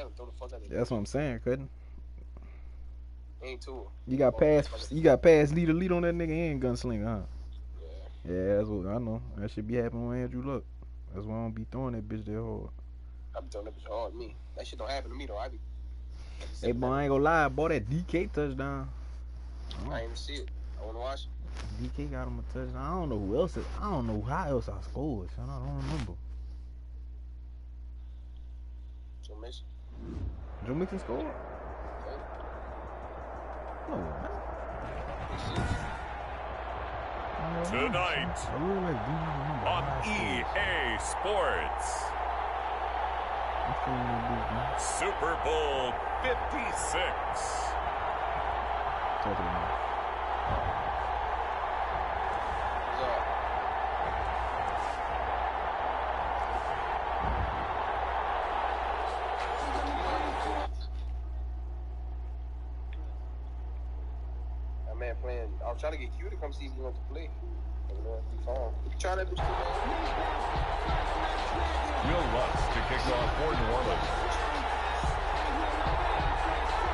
him throw the fuck out of it. That's what I'm saying, couldn't. Ain't too. You got pass lead on that nigga. He ain't gunslinger, huh? Yeah, that's what I know. That should be happening with Andrew Luck. That's why I don't be throwing that bitch that hard. I be throwing that bitch hard to me. That shit don't happen to me though. Hey, boy, I ain't gonna lie. Boy, that DK touchdown. I ain't even see it. I wanna watch it. DK got him a touchdown. I don't know who else. I don't know how else I scored. Son. I don't remember. Joe Mixon. Joe Mixon scored? No, man. Tonight on EA Sports, Super Bowl 56. That man playing. I was trying to get Q to come see if he wants to play. Try that bitch. Will Lutz to kick off for New Orleans.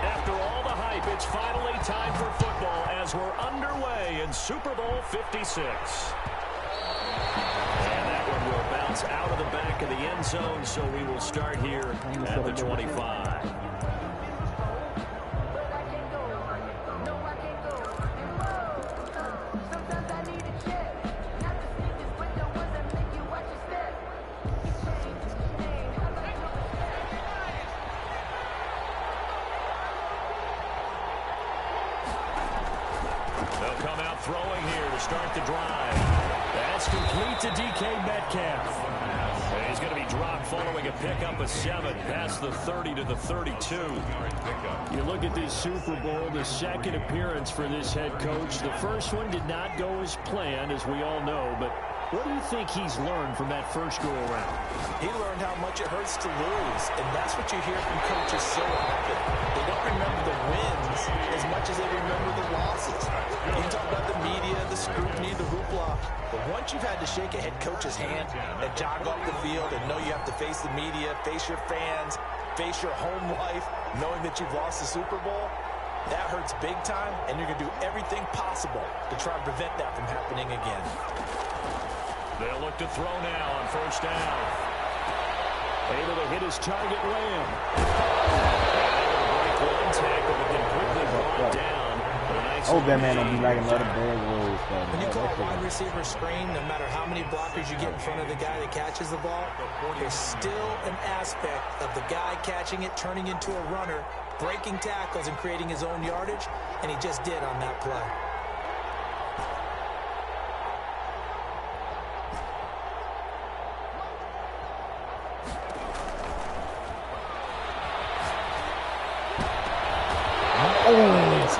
After all the hype, it's finally time for football as we're underway in Super Bowl 56. And that one will bounce out of the back of the end zone, so we will start here at the 25. Throwing here to start the drive. That's complete to DK Metcalf. And he's going to be dropped following a pickup of 7 past the 30 to the 32. You look at this Super Bowl, the second appearance for this head coach. The first one did not go as planned, as we all know, but what do you think he's learned from that first go-around? He learned how much it hurts to lose, and that's what you hear from coaches so often. They don't remember the wins as much as they remember the losses. You talk about the media, the scrutiny, the hoopla, but once you've had to shake a head coach's hand and jog off the field and know you have to face the media, face your fans, face your home life, knowing that you've lost the Super Bowl, that hurts big time, and you're going to do everything possible to try and prevent that from happening again. They'll look to throw now on first down. Able to hit his target, Lamb. Break one tackle, but completely brought down. Oh, that man don't be like another bad road. When you call a wide receiver screen, no matter how many blockers you get in front of the guy that catches the ball, there's still an aspect of the guy catching it, turning into a runner, breaking tackles and creating his own yardage, and he just did on that play.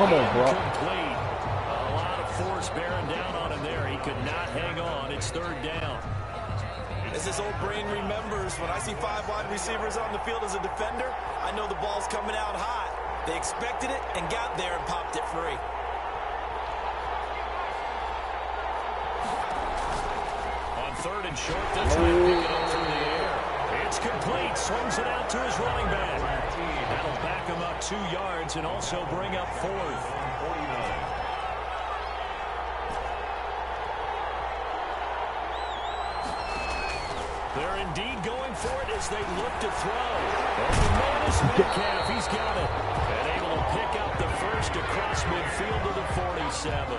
Come on, bro. Complete. A lot of force bearing down on him there. He could not hang on. It's third down. As this old brain remembers, when I see 5 wide receivers on the field as a defender, I know the ball's coming out hot. They expected it and got there and popped it free. On third and short, this time pick it up through the air. It's complete. Swings it out to his running back. That'll back him up 2 yards and also bring up 4th. They're indeed going for it as they look to throw. Open man is Metcalf. He's got it. And able to pick up the first across midfield to the 47.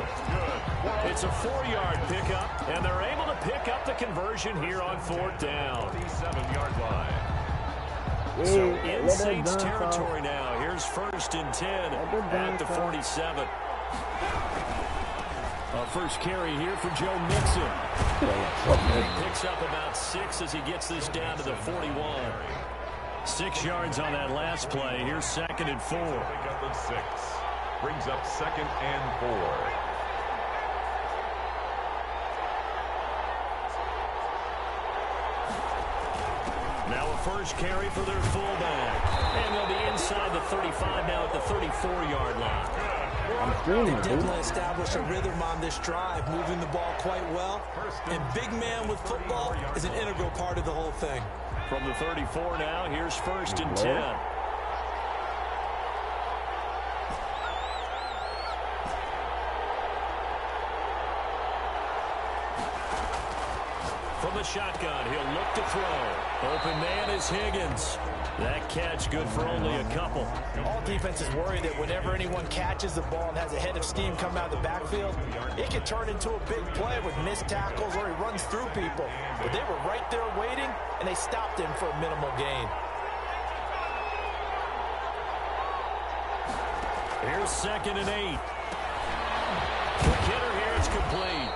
It's a 4-yard pickup, and they're able to pick up the conversion here on 4th down. 47-yard line. So in Saints territory now. Here's 1st and 10 at the 47. First carry here for Joe Mixon. He picks up about 6 as he gets this down to the 41. 6 yards on that last play. Here's 2nd and 4. Pick up of 6. Brings up 2nd and 4. Now a first carry for their fullback. And they'll be inside the 35 now at the 34-yard line. They definitely established a rhythm on this drive, moving the ball quite well. And big man with football is an integral part of the whole thing. From the 34 now, here's 1st and 10. from the shotgun. He'll look to throw. Open man is Higgins. That catch good for only a couple. All defenses worry that whenever anyone catches the ball and has a head of steam come out of the backfield, it can turn into a big play with missed tackles or he runs through people. But they were right there waiting, and they stopped him for a minimal gain. Here's 2nd and 8. The kidder here is complete.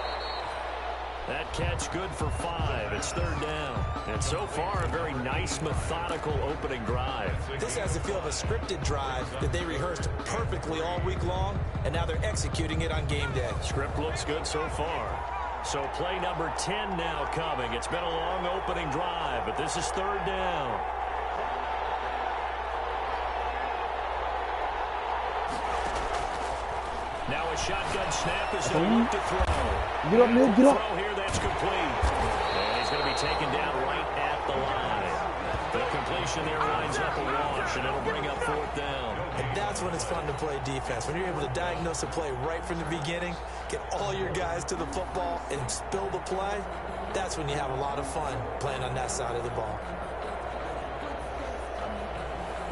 That catch good for 5. It's 3rd down. And so far, a very nice, methodical opening drive. This has the feel of a scripted drive that they rehearsed perfectly all week long, and now they're executing it on game day. Script looks good so far. So play number 10 now coming. It's been a long opening drive, but this is 3rd down. Now a shotgun snap is going to look to throw. Get up, Neil, get up. Throw here, that's complete. And he's going to be taken down right at the line. The completion there lines up a wash, and it'll bring up 4th down. And that's when it's fun to play defense. When you're able to diagnose a play right from the beginning, get all your guys to the football, and spill the play, that's when you have a lot of fun playing on that side of the ball.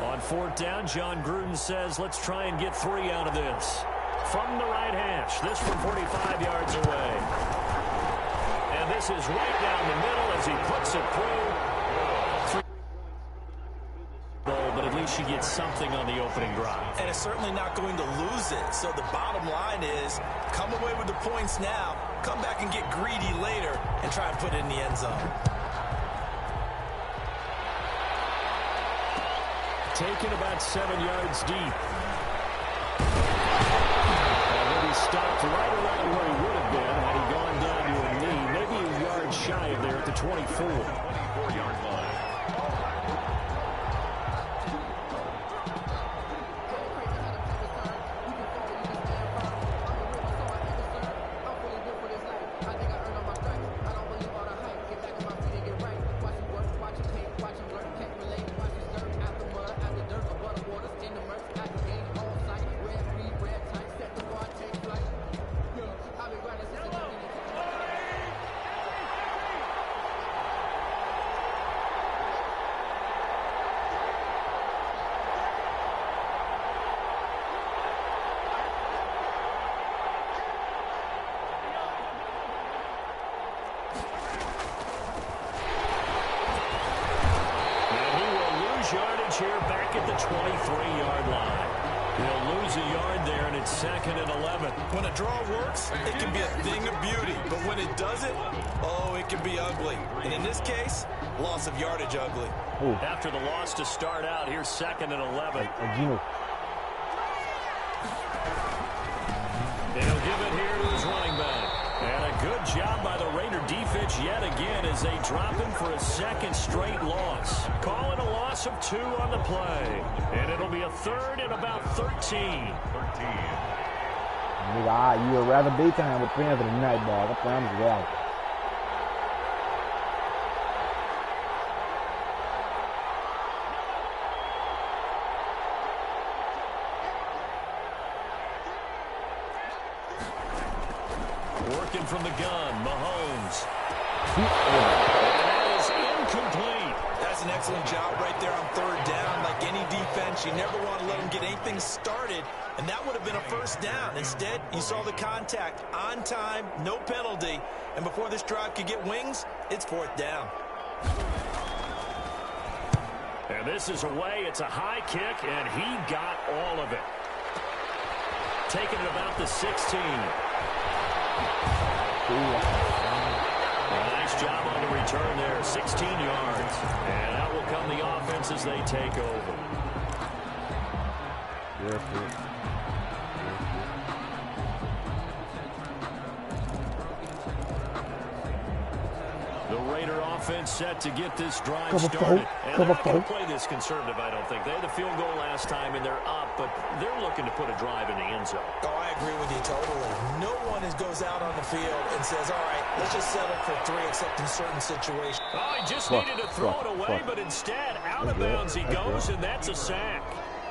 On 4th down, John Gruden says, let's try and get 3 out of this. From the right hash, this from 45 yards away. And this is right down the middle as he puts it through. But at least you get something on the opening drive. And it's certainly not going to lose it. So the bottom line is, come away with the points now, come back and get greedy later, and try and put it in the end zone. Taken about 7 yards deep. Stopped right around where he would have been had he gone down to a knee, maybe a yard shy of there at the 24. 24-yard line. Here back at the 23-yard line. He'll lose a yard there, and it's 2nd and 11. When a draw works, it can be a thing of beauty. But when it doesn't, oh, it can be ugly. And in this case, loss of yardage ugly. Ooh. After the loss to start out, here's 2nd and 11. They'll give it here to his running back. And a good job by the Raider defense yet again as they drop him for a 2nd straight loss. Calling a loss of 2 on the play. And it'll be a 3rd and about 13. Nigga, you would rather daytime with fans than night, dog. I promise you that. Working from the gun, Mahomes. And that is incomplete. That's an excellent job right there on 3rd down. Like any defense, you never want to let them get anything started, and that would have been a 1st down. Instead, you saw the contact on time, no penalty, and before this drive could get wings, it's 4th down. And this is away. It's a high kick, and he got all of it. Taking it about the 16. Nice job on the return there, 16 yards. And out will come the offense as they take over. The Raider offense set to get this drive started. And they're not going to play this conservative, I don't think. They had the field goal last time, and they're up, but they're looking to put a drive in the end zone. Oh, I agree with you totally. No one goes out on the field and says, all right, let's just settle for 3 except in certain situations. Oh, he just needed to throw it away, but instead, out of bounds he goes, and that's a sack.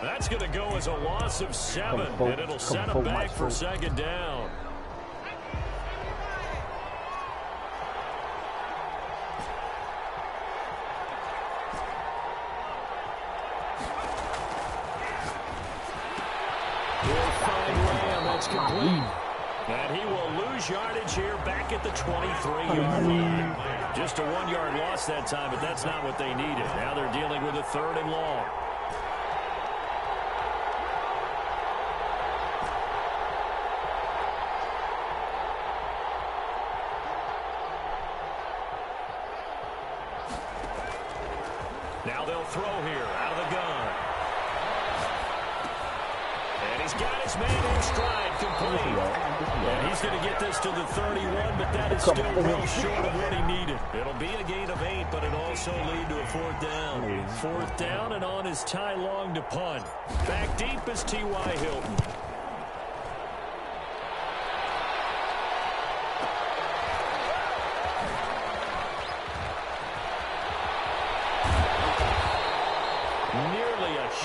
That's going to go as a loss of 7, and it'll set him back for 2nd down. That's complete. And he will lose yardage here back at the 23-yard line. Just a 1-yard loss that time, but that's not what they needed. Now they're dealing with a 3rd and long. Now they'll throw here out of the gun. And he's got his man in stride, complete. And he's going to get this to the 31, but that is still well short of what he needed. It'll be a gain of 8, but it'll also lead to a 4th down. 4th down, and on is Ty Long to punt. Back deep is T.Y. Hilton.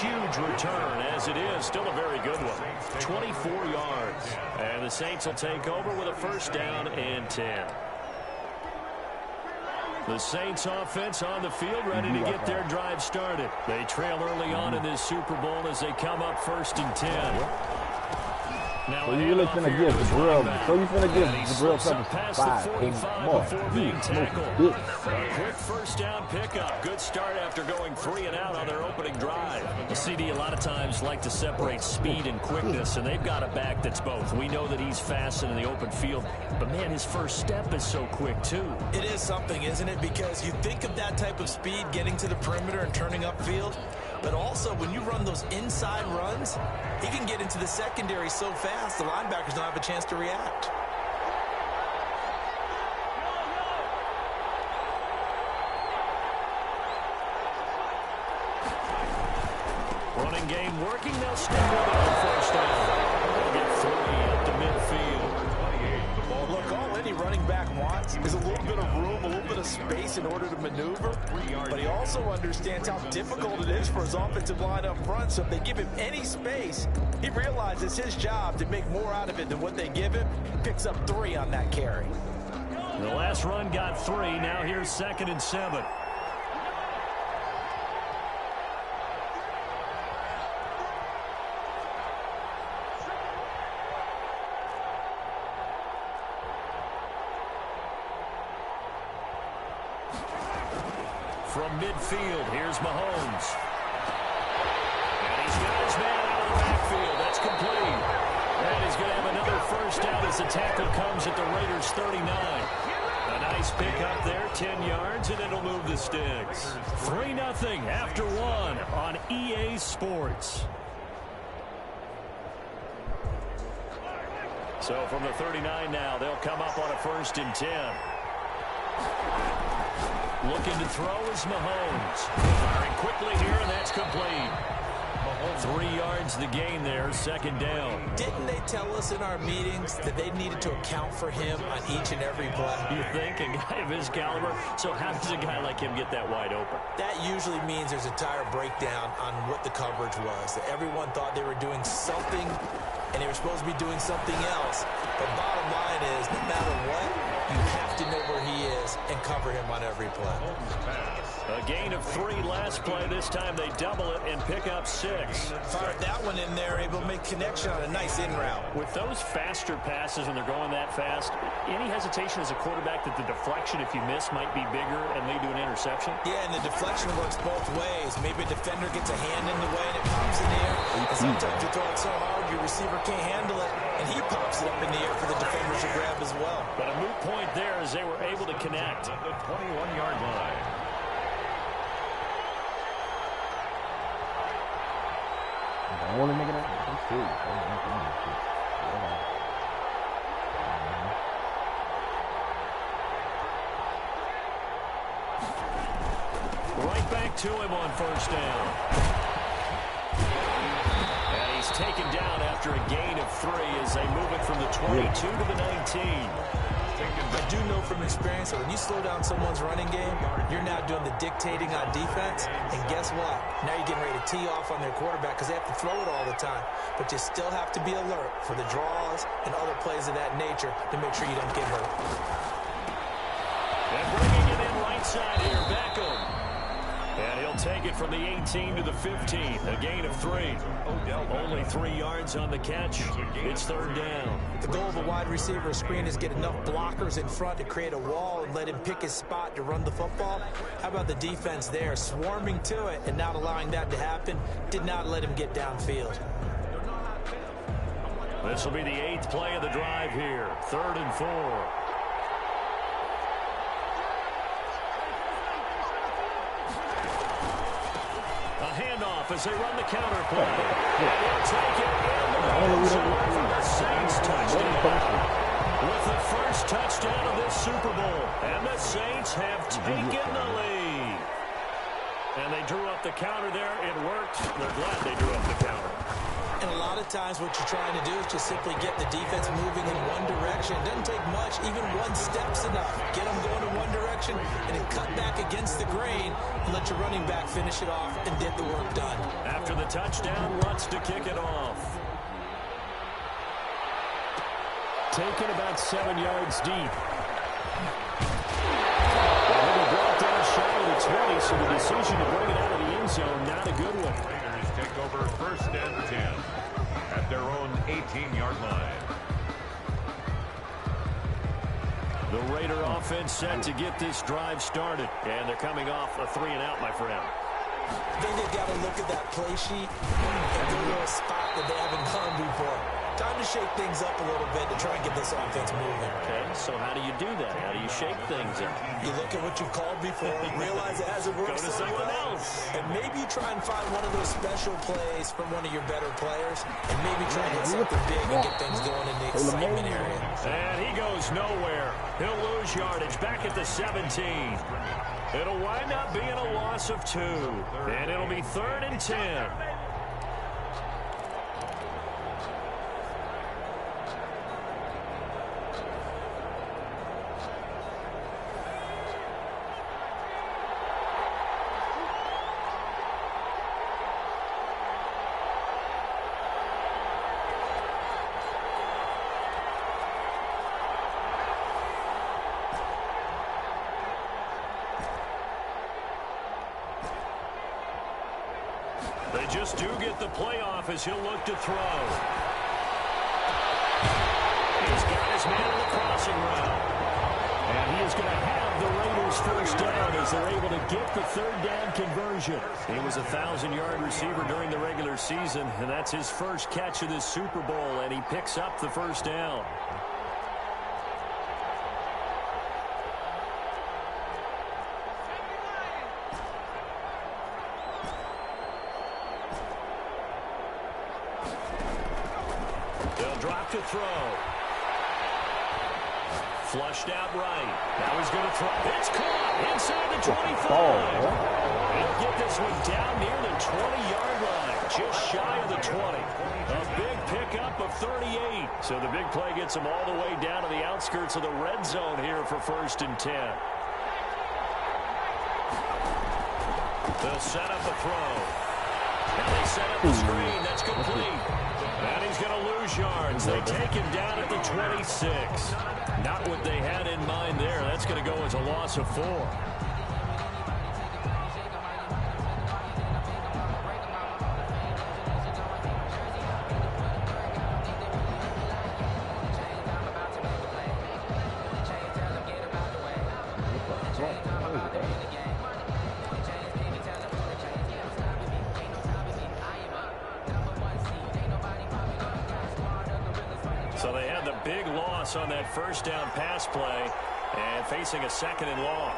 Huge return, as it is still a very good one. 24 yards. And the Saints will take over with a 1st down and 10. The Saints offense on the field, ready to get their drive started. They trail early on in this Super Bowl as they come up 1st and 10. Now so you really finna give Jabril, something 5 more. Before being tackled. A quick 1st down pickup. Good start after going 3 and out on their opening drive. The CD a lot of times like to separate speed and quickness, and they've got a back that's both. We know that he's fast in the open field, but man, his first step is so quick too. It is something, isn't it? Because you think of that type of speed getting to the perimeter and turning upfield, but also when you run those inside runs, he can get into the secondary so fast the linebackers don't have a chance to react. Running game working, they'll stick with it on 1st down. They'll get 3 up to midfield. Look, all any running back wants is a little bit of room, a little bit of space in order to maneuver, but he also understands how difficult it is for his offensive line up front, so if they give him any space, he realizes his job to make more out of it than what they give him. He picks up 3 on that carry. The last run got 3. Now here's 2nd and 7. From midfield, here's Mahomes. And he's got his man out of the backfield. That's complete. And he's going to have another 1st down as the tackle comes at the Raiders' 39. A nice pick up there, 10 yards, and it'll move the sticks. 3-0 after 1 on EA Sports. So from the 39 now, they'll come up on a 1st and 10. Looking to throw is Mahomes. Firing quickly here, and that's complete. 3 yards the gain there, 2nd down. Didn't they tell us in our meetings that they needed to account for him on each and every play? You think, a guy of his caliber? So how does a guy like him get that wide open? That usually means there's a tire breakdown on what the coverage was. That everyone thought they were doing something, and they were supposed to be doing something else. But bottom line is, no matter what, you have to know where he is and cover him on every play. A gain of 3 last play. This time they double it and pick up 6. Fired that one in there, able to make connection on a nice in route. With those faster passes when they're going that fast, any hesitation as a quarterback that the deflection, if you miss, might be bigger and lead to an interception? Yeah, and the deflection works both ways. Maybe a defender gets a hand in the way and it pops in the air. And sometimes you throw it so hard your receiver can't handle it, and he pops it up in the air for the defenders to grab as well. But a moot point there as they were able to connect. At the 21-yard line. I want to make it up. Right back to him on 1st down. And he's taken down after a gain of 3 as they move it from the 22 to the 19. I do know from experience that when you slow down someone's running game, you're now doing the dictating on defense. And guess what? Now you're getting ready to tee off on their quarterback because they have to throw it all the time. But you still have to be alert for the draws and other plays of that nature to make sure you don't get hurt. And bringing it in right side here, Beckham. And he'll take it from the 18 to the 15, a gain of 3. Only 3 yards on the catch. It's third down. The goal of a wide receiver screen is get enough blockers in front to create a wall and let him pick his spot to run the football. How about the defense there, swarming to it and not allowing that to happen? Did not let him get downfield. This will be the 8th play of the drive here. 3rd and 4. Handoff as they run the counter play. And he'll take it in the end zone for the Saints touchdown. With the first touchdown of this Super Bowl. And the Saints have taken the lead. And they drew up the counter there. It worked. They're glad they drew up the counter. And a lot of times what you're trying to do is just simply get the defense moving in one direction. It doesn't take much. Even one step's enough. Get them going in one direction and then cut back against the grain and let your running back finish it off and get the work done. After the touchdown, Lutz to kick it off. Taken about 7 yards deep. Well, brought down shy of the 20, so the decision to bring it out of the end zone, not a good one. Raiders take over 1st and 10 at their own 18-yard line. The Raider offense set to get this drive started. And they're coming off a 3-and-out, my friend. I think they've got to look at that play sheet and go to a spot that they haven't gone before. Time to shake things up a little bit to try and get this offense moving. Okay, so how do you do that? How do you shake things up? You look at what you've called before, realize it hasn't worked Go to so someone well, else. and maybe you try and find one of those special plays from one of your better players, and maybe try and hit something big and get things going in the excitement area. And he goes nowhere. He'll lose yardage back at the 17. It'll wind up being a loss of 2. And it'll be 3rd and 10. They just do get the playoff as he'll look to throw. He's got his man on the crossing route. And he is going to have the Raiders first down as they're able to get the 3rd down conversion. He was a 1,000-yard receiver during the regular season, and that's his first catch of this Super Bowl, and he picks up the first down. To throw. Flushed out right. Now he's going to throw. It's caught inside the 25. He'll get this one down near the 20-yard line, just shy of the 20. A big pickup of 38. So the big play gets him all the way down to the outskirts of the red zone here for 1st and 10. They'll set up a throw. Now they set up the screen. That's complete. And he's going to lose yards. They take him down at the 26. Not what they had in mind there. That's going to go as a loss of 4. So they had the big loss on that 1st down pass play and facing a 2nd and long.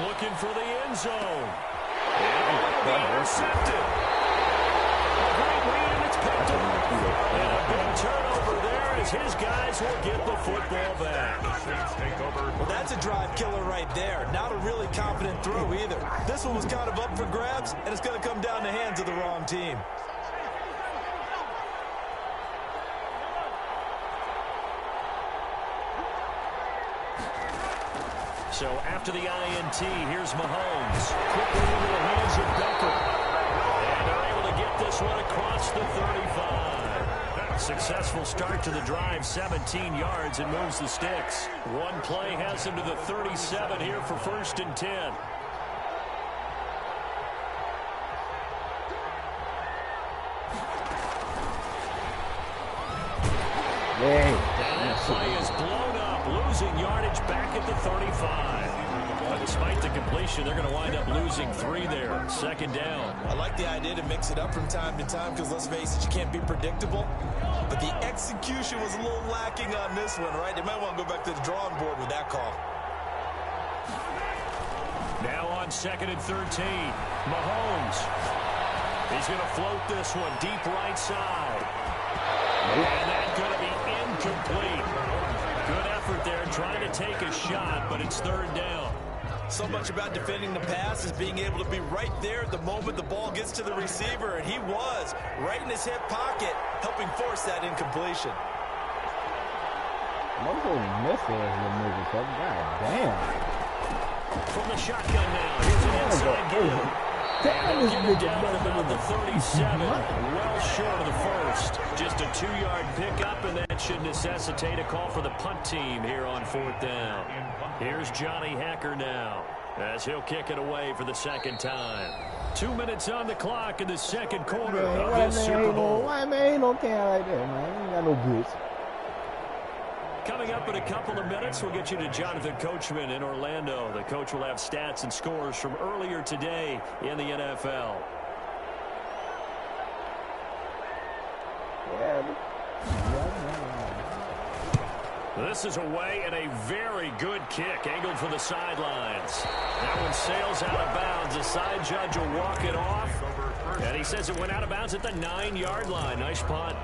Looking for the end zone. And be intercepted. A great read, and it's picked up. And a big turnover there as his guys will get the football back. Well, that's a drive killer right there. Not a really confident throw either. This one was kind of up for grabs, and it's going to come down the hands of the wrong team. So after the INT, here's Mahomes. Quickly into the hands of Becker. And they're able to get this one across the 35. Successful start to the drive, 17 yards, and moves the sticks. One play has him to the 37 here for 1st and 10. And that play is blown up, losing yardage back at the 35. But despite the completion, they're going to wind up losing 3 there. 2nd down. I like the idea to mix it up from time to time because, let's face it, you can't be predictable. But the execution was a little lacking on this one, right? They might want to go back to the drawing board with that call. Now on 2nd and 13, Mahomes. He's going to float this one deep right side. And that's going to be incomplete. Good effort there trying to take a shot, but it's 3rd down. So much about defending the pass is being able to be right there at the moment the ball gets to the receiver, and he was right in his hip pocket, helping force that incompletion. God damn. From the shotgun now, here's an inside give. And they'll get it down at about the 37, well short of the 1st. Just a 2-yard pickup, and that should necessitate a call for the punt team here on 4th down. Here's Johnny Hacker now, as he'll kick it away for the 2nd time. 2 minutes on the clock in the 2nd quarter of this Super Bowl. Why, man, ain't no can like that, man. Ain't got no goods. Coming up in a couple of minutes, we'll get you to Jonathan Coachman in Orlando. The coach will have stats and scores from earlier today in the NFL. This is away and a very good kick, angled for the sidelines. That one sails out of bounds. The side judge will walk it off, and he says it went out of bounds at the 9-yard line. Nice punt.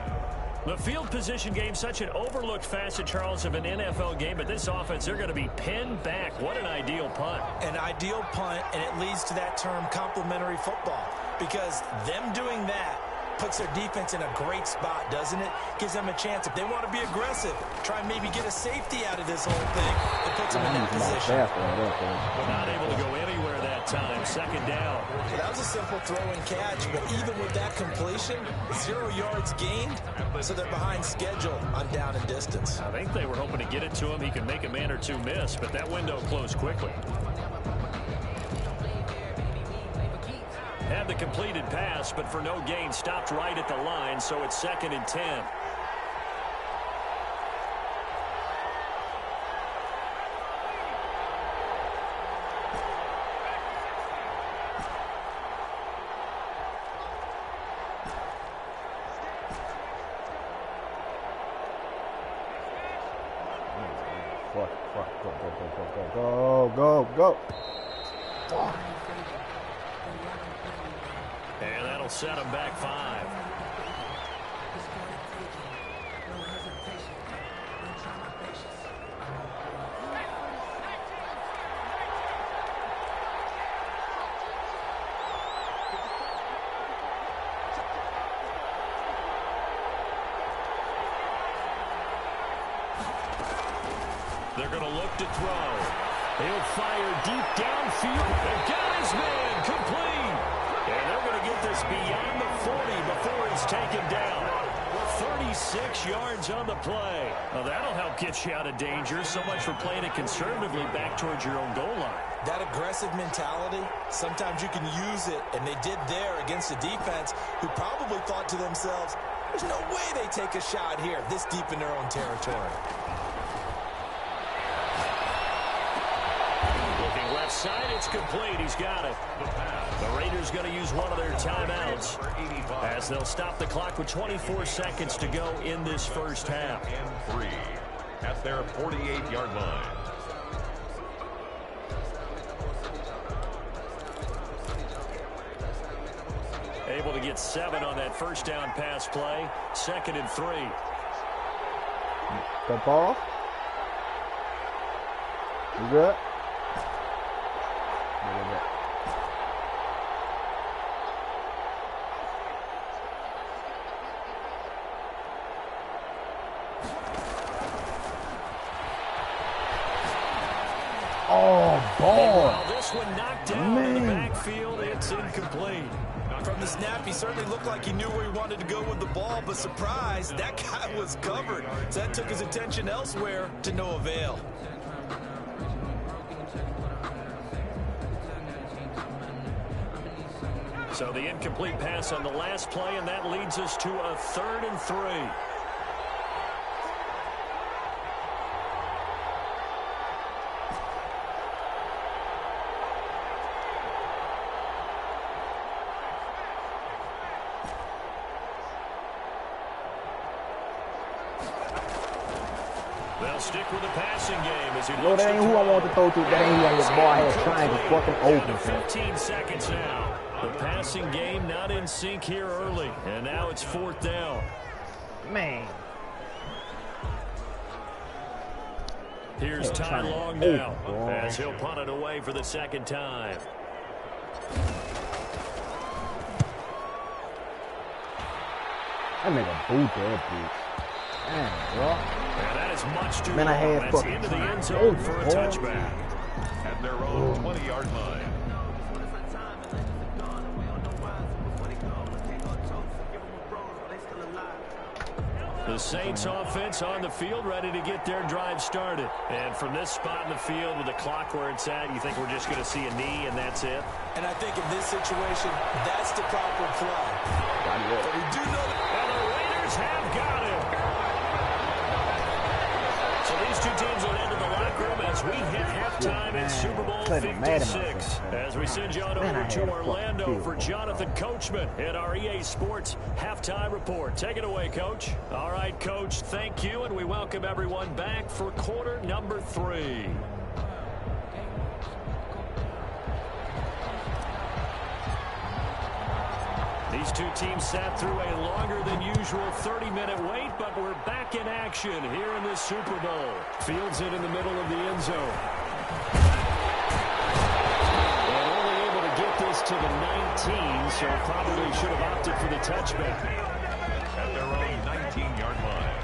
The field position game, such an overlooked facet, Charles, of an NFL game, but this offense, they're going to be pinned back. What an ideal punt. An ideal punt, and it leads to that term complementary football, because them doing that puts their defense in a great spot, doesn't it? Gives them a chance. If they want to be aggressive, try and maybe get a safety out of this whole thing. It puts them in that position. But not able to go anywhere that time. 2nd down. So that was a simple throw and catch, but even with that completion, 0 yards gained, so they're behind schedule on down and distance. I think they were hoping to get it to him. He can make a man or two miss, but that window closed quickly. Had the completed pass, but for no gain, stopped right at the line, so it's 2nd and 10. Go. And that'll set him back 5. They're going to look to throw. He'll fire deep downfield. They've got his man complete. And they're going to get this beyond the 40 before he's taken down. 36 yards on the play. Well, that'll help get you out of danger. So much for playing it conservatively back towards your own goal line. That aggressive mentality, sometimes you can use it, and they did there against a defense who probably thought to themselves, there's no way they take a shot here this deep in their own territory. Looking left side, it's complete. He's got it. The Raiders going to use one of their timeouts as they'll stop the clock with 24 seconds to go in this first half. And 3 at their 48-yard line. Able to get 7 on that first down pass play. 2nd and 3. Good ball. You good? Oh. this one knocked down in the backfield. It's incomplete. From the snap, he certainly looked like he knew where he wanted to go with the ball, but surprise, that guy was covered. So that took his attention elsewhere to no avail. So the incomplete pass on the last play, and that leads us to a 3rd and 3. They'll stick with the passing game as he No, that ain't who I want to throw to. That ain't who I want. Boy, I had trying to fucking open. 15 seconds now. The passing game not in sync here early, and now it's 4th down. Man. Here's Ty Long now as he'll punt it away for the 2nd time. I make a boot that bitch. Damn, bro. And that is much too Man, I had long. That's fucking into the time. end zone for a touchback. At their own 20-yard line. The Saints offense on the field, ready to get their drive started. And from this spot in the field with the clock where it's at, you think we're just going to see a knee and that's it? And I think in this situation, that's the proper play. But we do know that. And the Raiders have got him. So these two teams will head to the locker room as we hit halftime in Super Bowl 56. As we send you on over to Orlando for Jonathan Coachman at our EA Sports Halftime Report. Take it away, Coach. All right, Coach, thank you, and we welcome everyone back for quarter number 3. These two teams sat through a longer than usual 30-minute wait, but we're back in action here in this Super Bowl. Fields it in the middle of the end zone. And only able to get this to the 19, so probably should have opted for the touchback. At their own 19-yard line.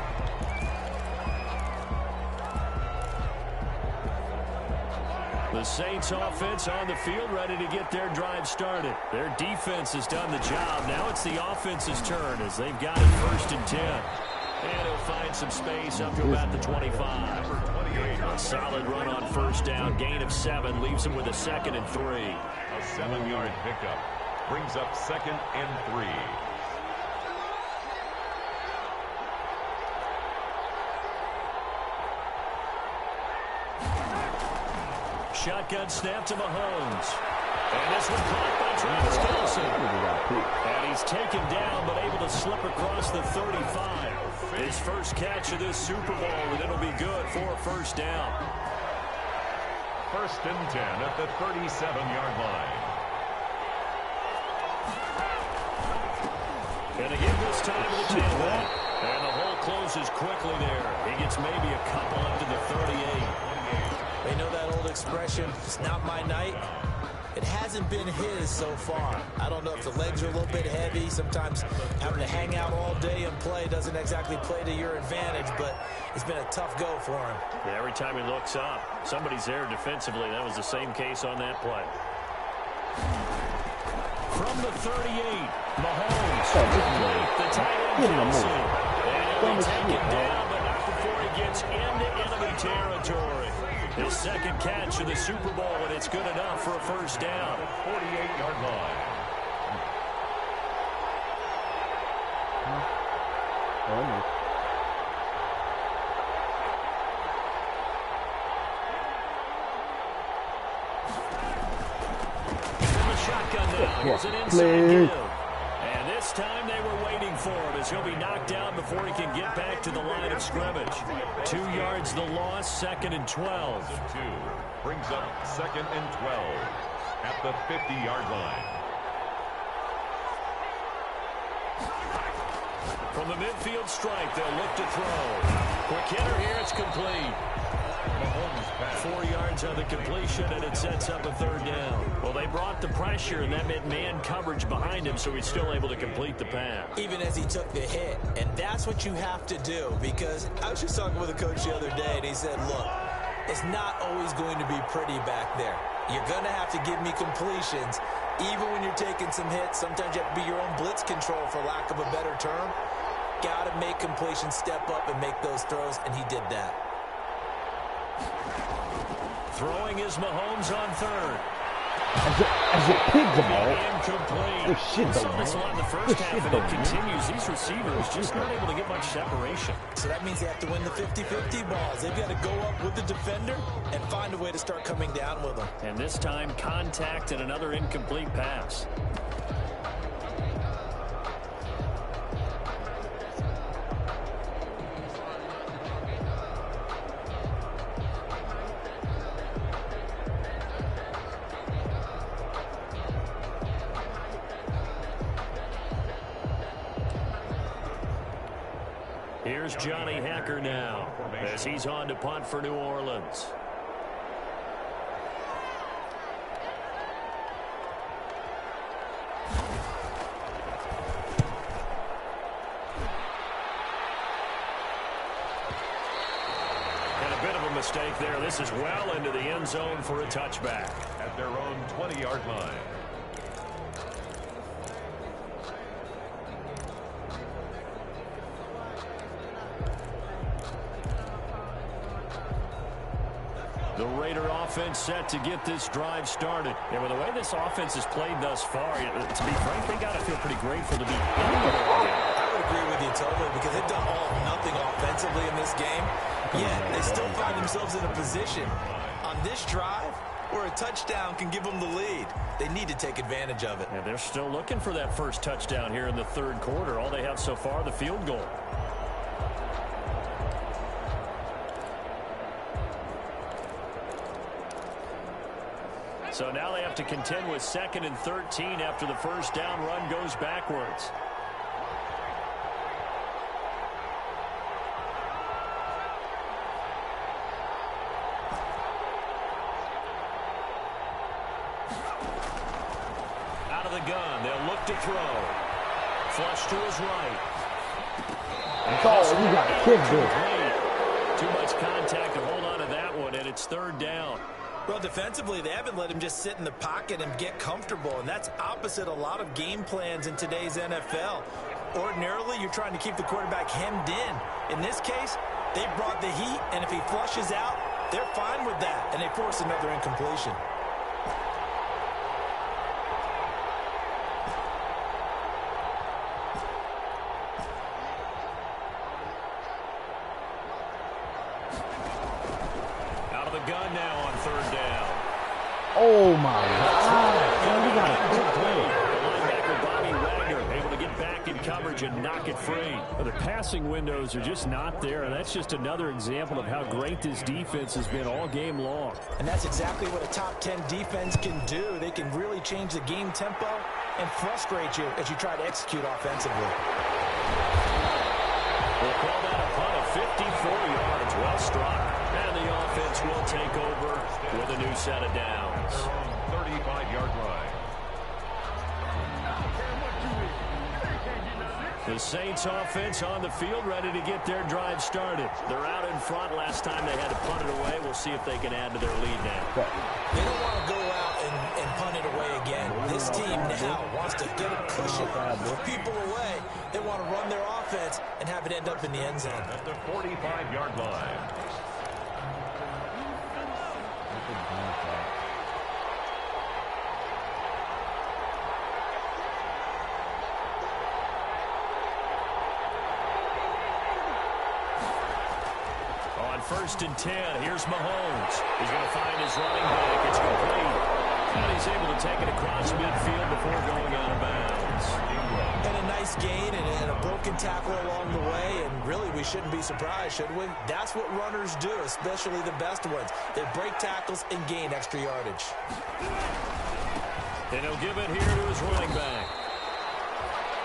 The Saints offense on the field, ready to get their drive started. Their defense has done the job. Now it's the offense's turn as they've got it 1st and 10. And he'll find some space up to about the 25. A solid run on 1st down. Gain of 7 leaves him with a 2nd and 3. A 7-yard pickup brings up 2nd and 3. Shotgun snap to Mahomes. And this one caught by Travis Kelce. And he's taken down, but able to slip across the 35. His first catch of this Super Bowl, and it'll be good for a 1st down. 1st and 10 at the 37-yard line. And again this time to the tailback. And the hole closes quickly there. He gets maybe a couple up to the 38. They know that old expression, it's not my night. It hasn't been his so far. I don't know if the legs are a little bit heavy. Sometimes having to hang out all day and play doesn't exactly play to your advantage, but it's been a tough go for him. Yeah, every time he looks up, somebody's there defensively. That was the same case on that play. From the 38, Mahomes, the tight end Kelce. And he'll be taken down, but not before he gets into enemy territory. His 2nd catch of the Super Bowl, and it's good enough for a 1st down. 48-yard line. From the shotgun now, here's an inside give. And this time they were waiting for him as he'll be knocked down before he can get back to the line of scrimmage. 2 yards the loss, 2nd and 12. 2 brings up 2nd and 12 at the 50-yard line. From the midfield stripe, they'll look to throw. Quick hitter here, it's complete. 4 yards on the completion, and it sets up a 3rd down. Well, they brought the pressure, and that meant man coverage behind him, so he's still able to complete the pass. Even as he took the hit, and that's what you have to do, because I was just talking with a coach the other day, and he said, look, it's not always going to be pretty back there. You're going to have to give me completions. Even when you're taking some hits, sometimes you have to be your own blitz control, for lack of a better term. Got to make completions step up and make those throws, and he did that. Throwing is Mahomes on third. As it picked the ball. Incomplete. Good shit, though, Saw this man. one in the first Good half, shit, and though, it man. continues. These receivers just not able to get much separation. So that means they have to win the 50-50 balls. They've got to go up with the defender and find a way to start coming down with them. And this time, contact and another incomplete pass. Here's Johnny Hacker now as he's on to punt for New Orleans. And a bit of a mistake there. This is well into the end zone for a touchback. At their own 20-yard line. The Raider offense set to get this drive started. And with the way this offense has played thus far, to be frank, they got to feel pretty grateful to be in the ball game. I would agree with you totally, because they've done all or nothing offensively in this game. Yet they still find themselves in a position on this drive where a touchdown can give them the lead. They need to take advantage of it. And they're still looking for that first touchdown here in the third quarter. All they have so far, the field goal. So now they have to contend with 2nd and 13 after the first down run goes backwards. Out of the gun, they'll look to throw. Flush to his right. Oh, you got to kick this. Too much contact to hold on to that one, and it's third down. Well, defensively, they haven't let him just sit in the pocket and get comfortable, and that's opposite a lot of game plans in today's NFL. Ordinarily, you're trying to keep the quarterback hemmed in. In this case, they brought the heat, and if he flushes out, they're fine with that, and they force another incompletion. Out of the gun now on third down. Oh, my God. Man, we got a quick play. Linebacker Bobby Wagner able to get back in coverage and knock it free. Well, the passing windows are just not there, and that's just another example of how great this defense has been all game long. And that's exactly what a top 10 defense can do. They can really change the game tempo and frustrate you as you try to execute offensively. We'll call that a punt of 54 yards. Well struck. And the offense will take over with a new set of downs. 35-yard line. The Saints offense on the field ready to get their drive started. They're out in front. Last time they had to punt it away. We'll see if they can add to their lead now. They don't want to go out and punt it away again. This team now wants to get a cushion, move people away. They want to run their offense and have it end up in the end zone. At the 45-yard line. On 1st and 10, here's Mahomes. He's going to find his running back. It's complete. And he's able to take it across midfield before going out of bounds. And a nice gain and a broken tackle along the way, and really we shouldn't be surprised, should we? That's what runners do, especially the best ones. They break tackles and gain extra yardage. And he'll give it here to his running back.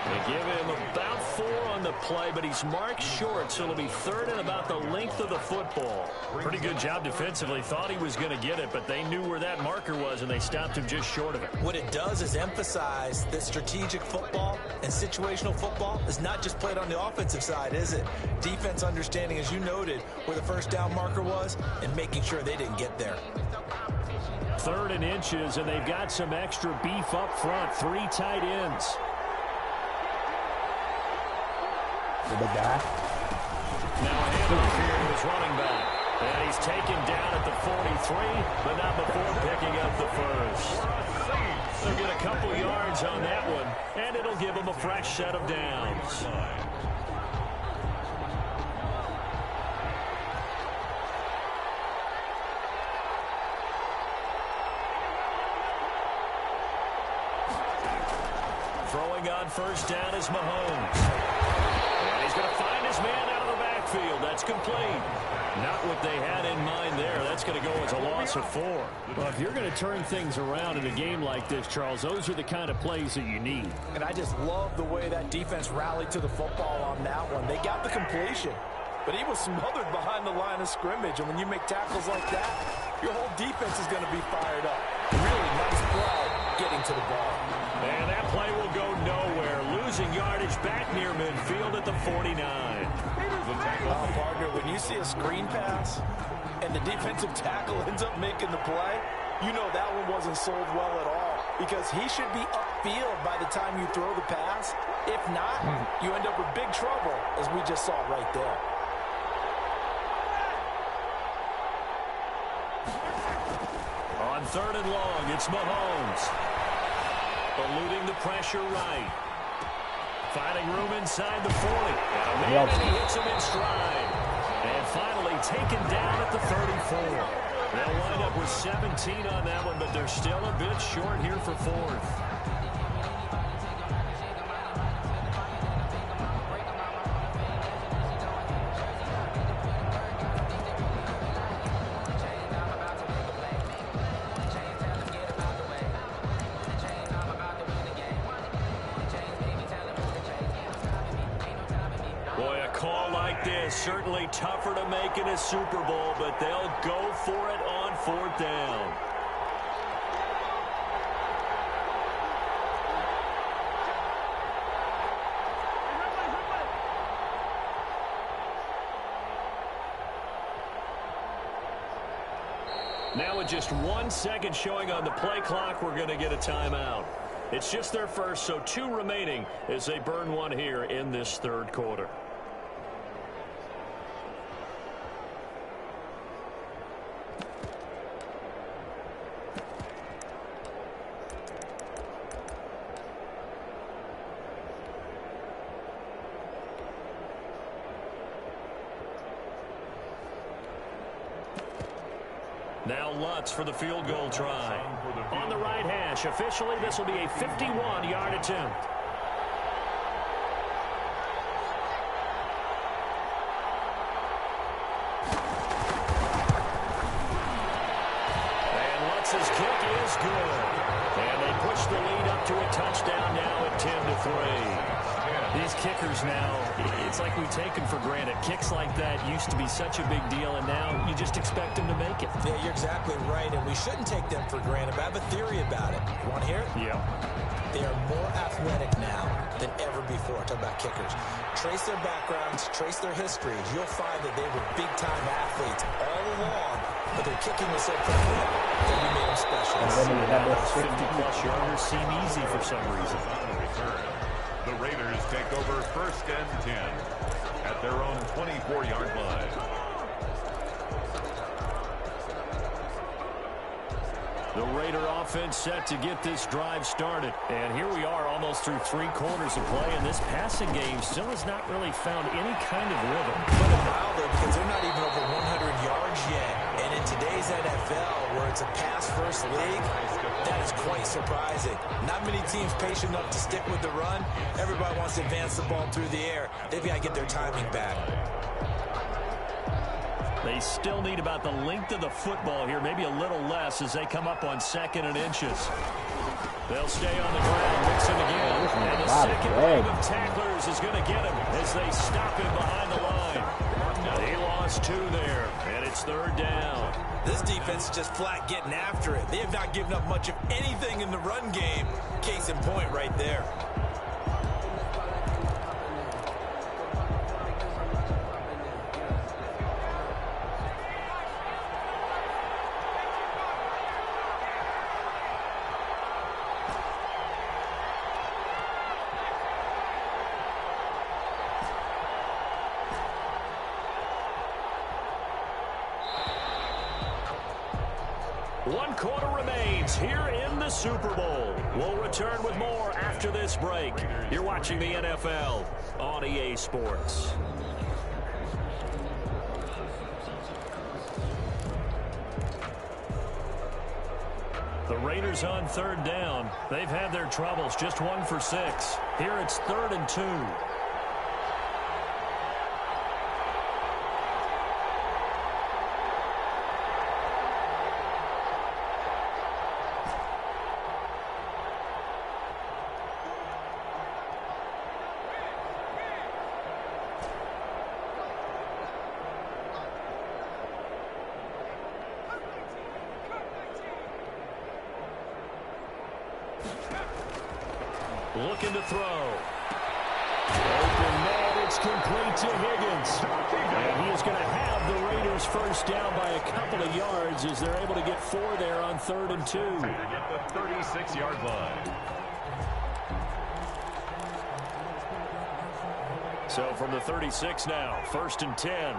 They give him about 4 on the play, but he's marked short, so it'll be 3rd and about the length of the football. Pretty good job defensively. Thought he was going to get it, but they knew where that marker was, and they stopped him just short of it. What it does is emphasize that strategic football and situational football is not just played on the offensive side, is it? Defense understanding, as you noted, where the first down marker was and making sure they didn't get there. 3rd and inches, and they've got some extra beef up front. 3 tight ends. Now a handoff here to his running back. And he's taken down at the 43, but not before picking up the first. They'll get a couple yards on that one, and it'll give them a fresh set of downs. Throwing on first down is Mahomes. And he's going to find his man out of the backfield. That's complete. Not what they had in mind there. That's going to go as a loss of 4. Well, if you're going to turn things around in a game like this, Charles, those are the kind of plays that you need. And I just love the way that defense rallied to the football on that one. They got the completion, but he was smothered behind the line of scrimmage. And when you make tackles like that, your whole defense is going to be fired up. Really nice play getting to the ball. And that play will go nowhere. Losing yardage back near midfield at the 49. Partner, when you see a screen pass and the defensive tackle ends up making the play, you know that one wasn't sold well at all, because he should be upfield by the time you throw the pass. If not, you end up with big trouble, as we just saw right there. On 3rd and long, it's Mahomes. Eluding the pressure right. Finding room inside the 40. And he hits him in stride. And finally taken down at the 34. They'll wind up with 17 on that one, but they're still a bit short here for 4th. Certainly tougher to make in a Super Bowl, but they'll go for it on 4th down. Now with just 1 second showing on the play clock, we're going to get a timeout. It's just their first, so 2 remaining as they burn one here in this 3rd quarter. Now Lutz for the field goal try. On the right hash, officially this will be a 51-yard attempt. And Lutz's kick is good. And they push the lead up to a touchdown now at 10-3. These kickers now, it's like we take them for granted. Kicks like that used to be such a big deal, and now you just expect them to make it. Yeah, you're exactly right, and we shouldn't take them for granted, but I have a theory about it. You want to hear it? Yeah. They are more athletic now than ever before. Talk about kickers. Trace their backgrounds, trace their histories. You'll find that they were big-time athletes all along, but their kicking was so prevalent that we made them special. Those 50-plus yarders seem easy for some reason. The Raiders take over 1st and 10 at their own 24-yard line. The Raider offense set to get this drive started. And here we are almost through 3 quarters of play, and this passing game still has not really found any kind of rhythm. But a while though, because they're not even over 100 yards yet. And in today's NFL, where it's a pass-first league, that is quite surprising. Not many teams patient enough to stick with the run. Everybody wants to advance the ball through the air. They've got to get their timing back. They still need about the length of the football here, maybe a little less as they come up on 2nd and inches. They'll stay on the ground, mixing again. And the second wave of tacklers is going to get him as they stop him behind the line. He lost 2 there, and it's 3rd down. This defense is just flat getting after it. They have not given up much of anything in the run game. Case in point right there. One quarter remains here in the Super Bowl. We'll return with more after this break. You're watching the NFL on EA Sports. The Raiders on third down. They've had their troubles, just 1 for 6. Here it's 3rd and 2. Looking to throw. Open man, it's complete to Higgins. And he is going to have the Raiders first down by a couple of yards as they're able to get 4 there on 3rd and 2. To get the 36-yard line. So from the 36 now, 1st and 10.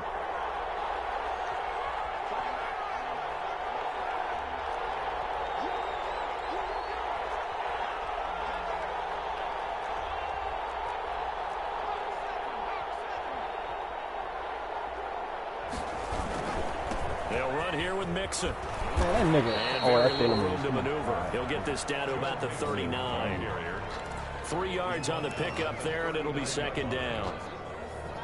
They'll run here with Mixon. Man, that nigga. And Oh, that's very little room the to maneuver. He'll get this down to about the 39. 3 yards on the pickup there, and it'll be 2nd down.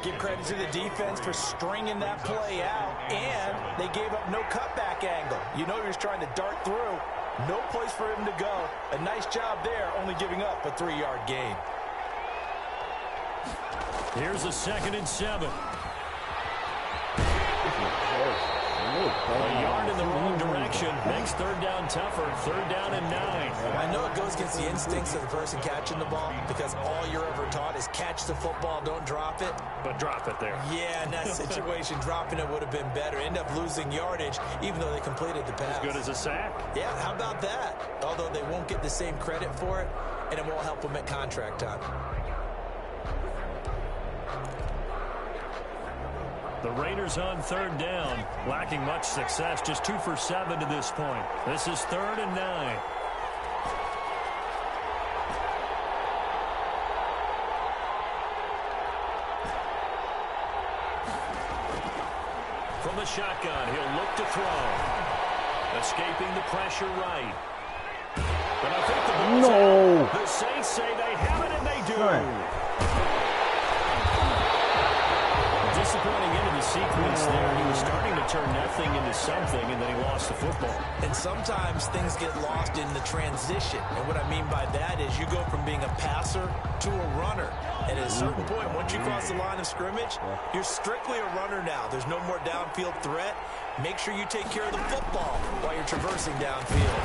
Give credit to the defense for stringing that play out, and they gave up no cutback angle. You know he was trying to dart through. No place for him to go. A nice job there, only giving up a 3-yard gain. Here's a 2nd and 7. A yard in the wrong direction makes 3rd down tougher. 3rd down and 9. I know it goes against the instincts of the person catching the ball because all you're ever taught is catch the football, don't drop it. But drop it there. Yeah, in that situation, dropping it would have been better. End up losing yardage, even though they completed the pass. As good as a sack. Yeah, how about that? Although they won't get the same credit for it, and it won't help them at contract time. The Raiders on 3rd down, lacking much success, just 2 for 7 to this point. This is 3rd and 9. From the shotgun, he'll look to throw. Escaping the pressure right. But I think the ball's out. The Saints say they have it, and they do. Disappointing into the sequence there. He was starting to turn nothing into something, and then he lost the football. And sometimes things get lost in the transition. And what I mean by that is you go from being a passer to a runner. And at a certain point, once you cross the line of scrimmage, you're strictly a runner now. There's no more downfield threat. Make sure you take care of the football while you're traversing downfield.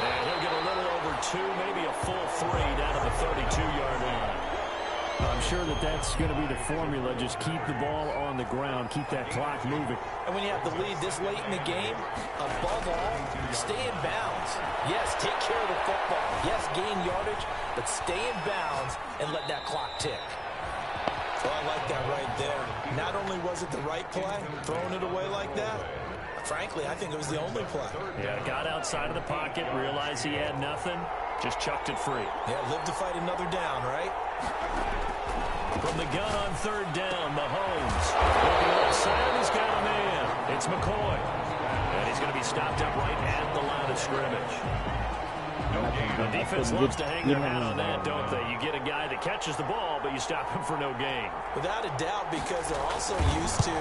And he'll get a little over 2, maybe a full 3 down to the 32-yard line. I'm sure that that's going to be the formula. Just keep the ball on the ground. Keep that clock moving. And when you have the lead this late in the game, above all, stay in bounds. Yes, take care of the football. Yes, gain yardage, but stay in bounds and let that clock tick. Well, I like that right there. Not only was it the right play, throwing it away like that, frankly, I think it was the only play. Yeah, got outside of the pocket, realized he had nothing, just chucked it free. Yeah, live to fight another down, right? From the gun on 3rd down, Mahomes. Looking left side, he's got a man. It's McCoy. And he's going to be stopped up right at the line of scrimmage. The defense loves to hang their hat on that, don't they? You get a guy that catches the ball, but you stop him for no gain. Without a doubt, because they're also used to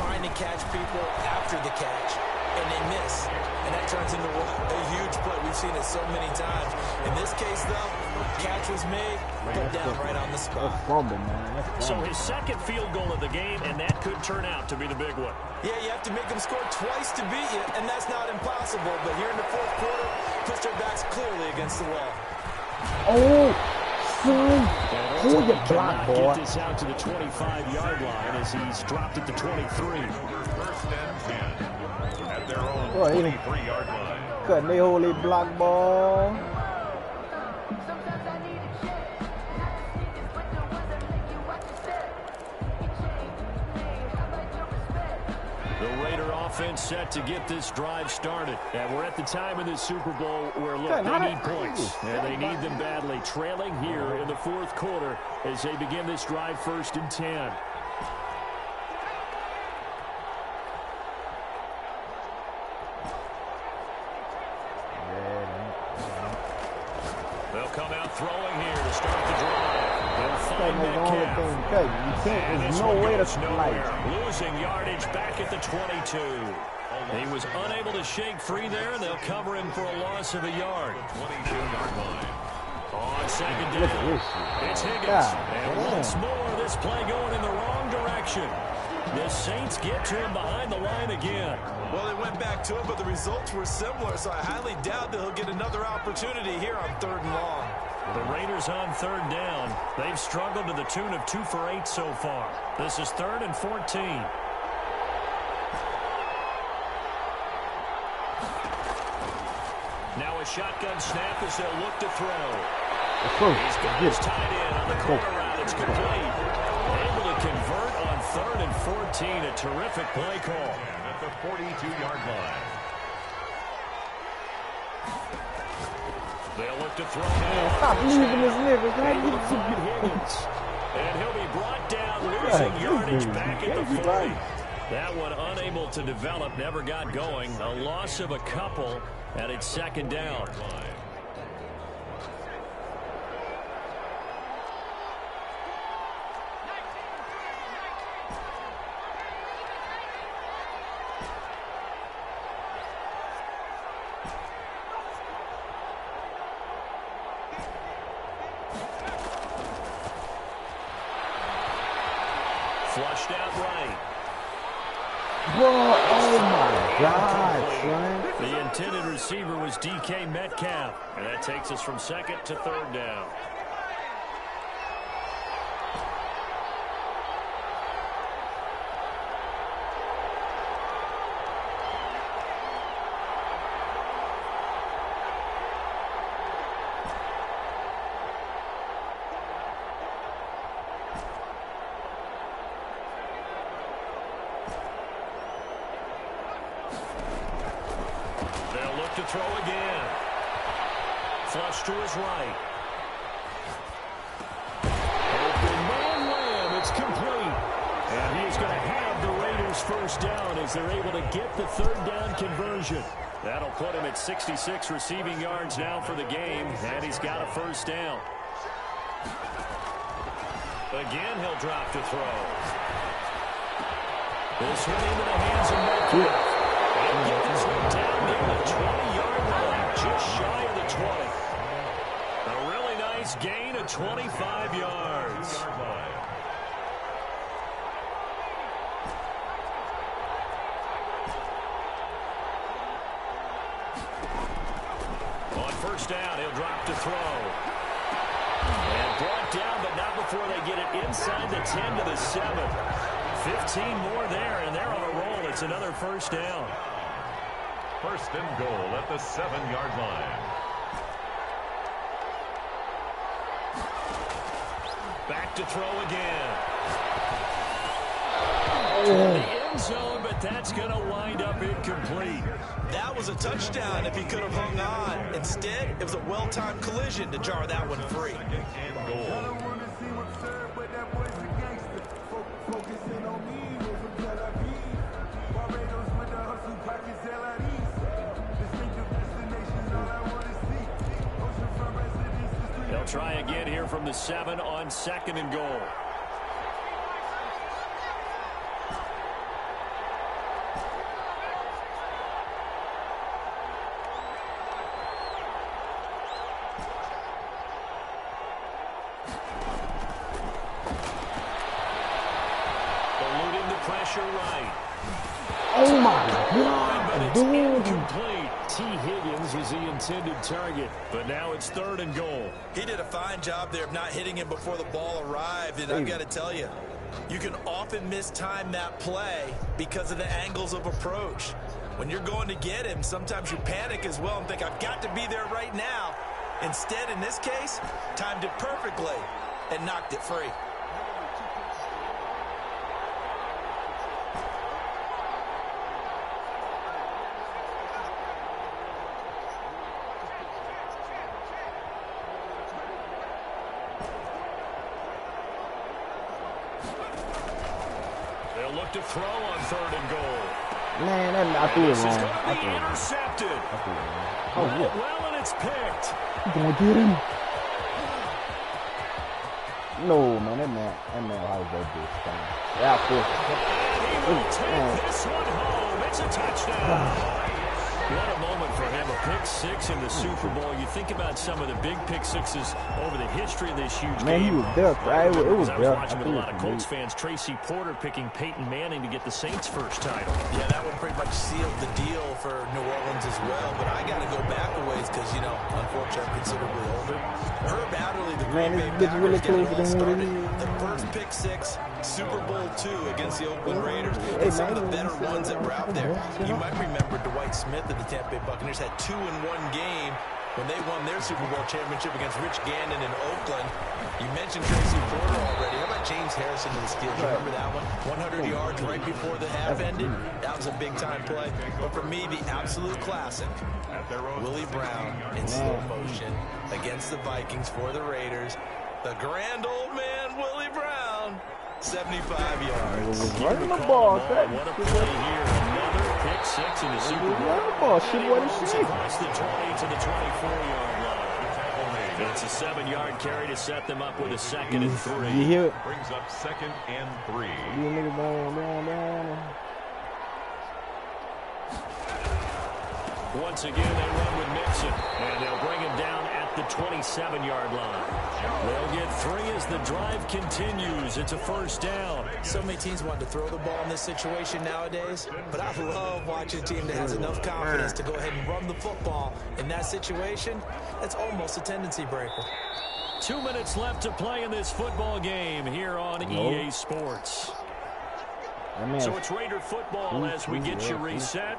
trying to catch people after the catch, and they miss. And that turns into a huge play. We've seen it so many times. In this case, though, catch was made, put down right on the spot. So his 2nd field goal of the game, and that could turn out to be the big one. Yeah, you have to make them score twice to beat you, and that's not impossible. But here in the 4th quarter, push their backs clearly against the wall. Oh, son. Who you block, boy? Get this out to the 25-yard line as he's dropped it to 23. 1st and 10 at their own 23-yard line. Cutting the holy block, ball. The Raider offense set to get this drive started. And we're at the time in this Super Bowl where, look, they need points. And they need them badly. Trailing here in the fourth quarter as they begin this drive 1st and 10. They'll come out throwing here to start the drive. They'll find Metcalf. There's no way to slide. Losing yardage back at the 22. He was unable to shake free there, and they'll cover him for a loss of a yard. 22-yard line. On 2nd down, it's Higgins. And once more, this play going in the wrong direction. The Saints get to him behind the line again. Well, they went back to it, but the results were similar, so I highly doubt that he'll get another opportunity here on 3rd and long. The Raiders on 3rd down. They've struggled to the tune of 2 for 8 so far. This is 3rd and 14. Now a shotgun snap as they'll look to throw. He's got his tight end on the corner route. It's complete. Able to convert on 3rd and 14. A terrific play call. At the 42-yard line. They'll look to throw now. Stop leaving this nigga. Higgins. And he'll be brought down, losing yardage back at the 40. That one unable to develop, never got going. A loss of a couple, and it's 2nd down. Flushed out right. Bro, oh my God, son. The intended receiver was DK Metcalf. And that takes us from 2nd to 3rd down. To throw again. Flush to his right. Open man Lamb. It's complete. And he's going to have the Raiders 1st down as they're able to get the 3rd down conversion. That'll put him at 66 receiving yards now for the game. And he's got a 1st down. Again, he'll drop to throw. This one into the hands of Metcalf. And gets him down near the 20-yard line, just shy of the 20. A really nice gain of 25 yards. On 1st down, he'll drop to throw. And brought down, but not before they get it inside the 10 to the 7. 15 more there, and they're on a roll. It's another 1st down. 1st and goal at the 7-yard line. Back to throw again. The end zone, but that's going to wind up incomplete. That was a touchdown if he could have hung on. Instead, it was a well-timed collision to jar that one free. And goal. They'll try again here from the 7 on 2nd and goal. Eluding the pressure right. Oh my God, but it's dude. incomplete. T. Higgins was the intended target, but now it's 3rd and goal. He did a fine job there of not hitting him before the ball arrived, and I've got to tell you, you can often mistime that play because of the angles of approach. When you're going to get him, sometimes you panic as well and think, I've got to be there right now. Instead, in this case, timed it perfectly and knocked it free. They'll look to throw on 3rd and goal. Man, I threw it wrong. I threw it intercepted. Oh, yeah. Well, and it's picked. You gonna get him? No, man, that man, how was that bitch? Yeah, He will take this one home. It's a touchdown. What a moment for him, a pick 6 in the Super Bowl. You think about some of the big pick 6s over the history of this huge game. Man, he was there. It was I was watching with a lot of Colts fans. Tracy Porter picking Peyton Manning to get the Saints' first title. Yeah, that one pretty much sealed the deal for New Orleans as well. But I got to go back a ways because, you know, unfortunately, I'm considerably older. Herb Adderley, the Green Bay Packers, really close to started the first pick 6, Super Bowl II against the Oakland Raiders. And some of the better ones that were out there. You might remember Dwight Smith of the Tampa Bay Buccaneers had 2 in one game when they won their Super Bowl championship against Rich Gannon in Oakland. You mentioned Tracy Porter already. How about James Harrison to the Steelers? You remember that one? 100 yards right before the half ended. That was a big-time play. But for me, the absolute classic, Willie Brown in slow motion against the Vikings for the Raiders. The grand old man, Willie Brown, 75 yards. Running the ball. What a play here. Another pick 6 in the Super Bowl. Running the ball. Shit, what is she? Across the 20 to the 24-yard line. It's a 7-yard carry to set them up with a 2nd and 3. You hear it? Brings up 2nd and 3. You niggas down. Once again, they run with Mixon, and they'll bring him down at the 27-yard line. They'll get 3 as the drive continues. It's a first down. So many teams want to throw the ball in this situation nowadays, but I love watching a team that has enough confidence to go ahead and run the football. In that situation, that's almost a tendency breaker. 2 minutes left to play in this football game here on EA Sports. So it's Raider football as we get you reset.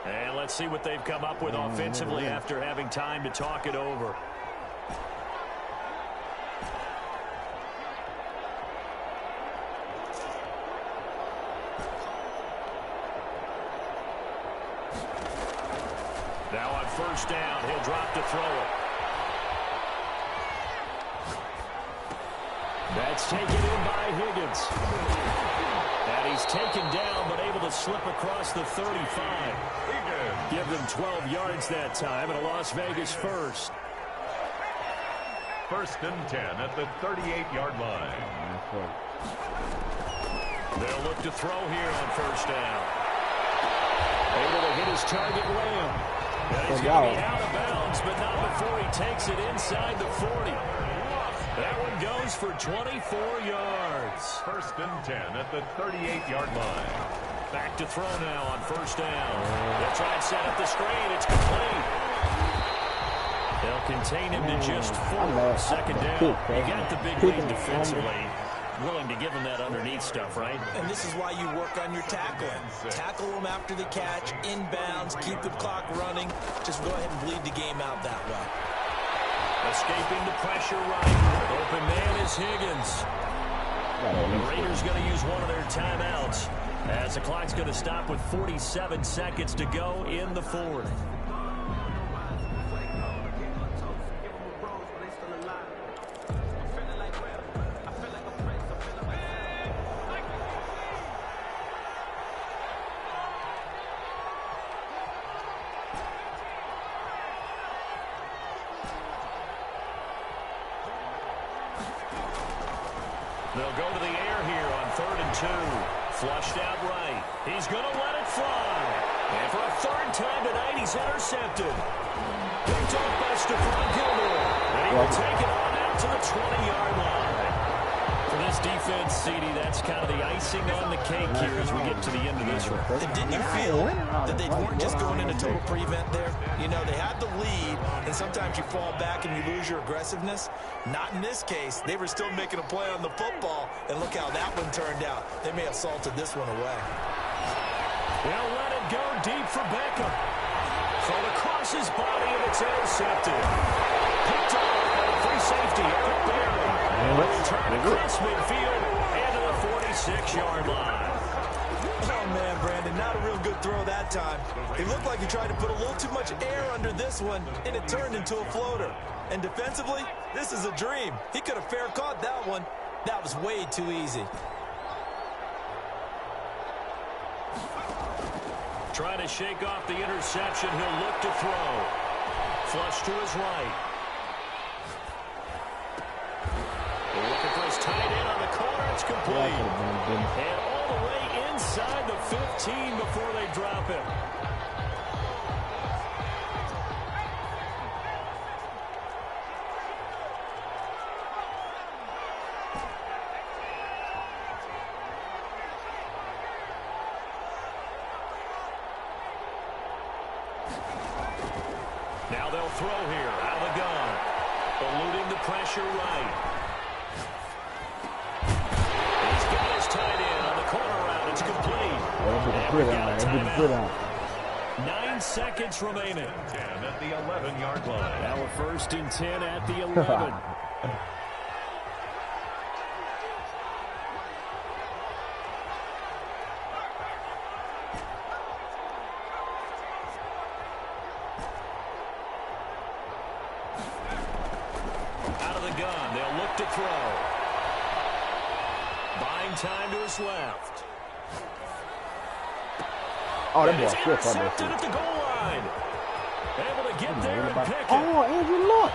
And let's see what they've come up with offensively after having time to talk it over. Now on first down, he'll drop to throw it. That's taken in by Higgins. And he's taken down, but able to slip across the 35. Give them 12 yards that time, and a Las Vegas first. 1st and 10 at the 38-yard line. They'll look to throw here on first down. Able to hit his target, Lamb. And he's going to be out of bounds, but not before he takes it inside the 40. That one goes for 24 yards. 1st and 10 at the 38-yard line. Back to throw now on first down. They'll try and set up the screen. It's complete. They'll contain him to just 4. Second down. You got the big lead defensively. Willing to give him that underneath stuff, right? And this is why you work on your tackling. Tackle them after the catch, inbounds, keep the clock running. Just go ahead and bleed the game out that way. Escaping the pressure right. Open man is Higgins. The Raiders going to use one of their timeouts as the clock's going to stop with 47 seconds to go in the 4th. They'll go to the air here on 3rd and 2. Flushed out right. He's going to let it fly. And for a 3rd time tonight, he's intercepted. Picked off by Stephon Gilmore. And he will take it on out to the 20-yard line. For this defense, CD, that's kind of the icing on the cake here as we get to the end of this one. And didn't you feel that they weren't just going into total prevent there? You know, they had the lead, and sometimes you fall back and you lose your aggressiveness. Not in this case. They were still making a play on the football, and look how that one turned out. They may have salted this one away. They'll let it go deep for Beckham. Thrown across his body, and it's intercepted. Picked off by the free safety, Eric Berry. Return across midfield and to the 46-yard line. Oh, man, Brandon, not a real good throw that time. It looked like he tried to put a little too much air under this one, and it turned into a floater. And defensively, this is a dream. He could have fair caught that one. That was way too easy. trying to shake off the interception. He'll look to throw. Flush to his right. Looking for his tight end on the corner. It's complete. And all the way inside the 15 before they drop it. Now they'll throw here out of the gun. Eluding the pressure right. He's got his tight end on the corner route. It's complete. And 9 seconds remaining. 10 at the 11-yard line. Now a 1st and 10 at the 11. Time to his left. Oh, that boy intercepted at the goal line. Able to get there and pick it. Oh, Andrew Luck.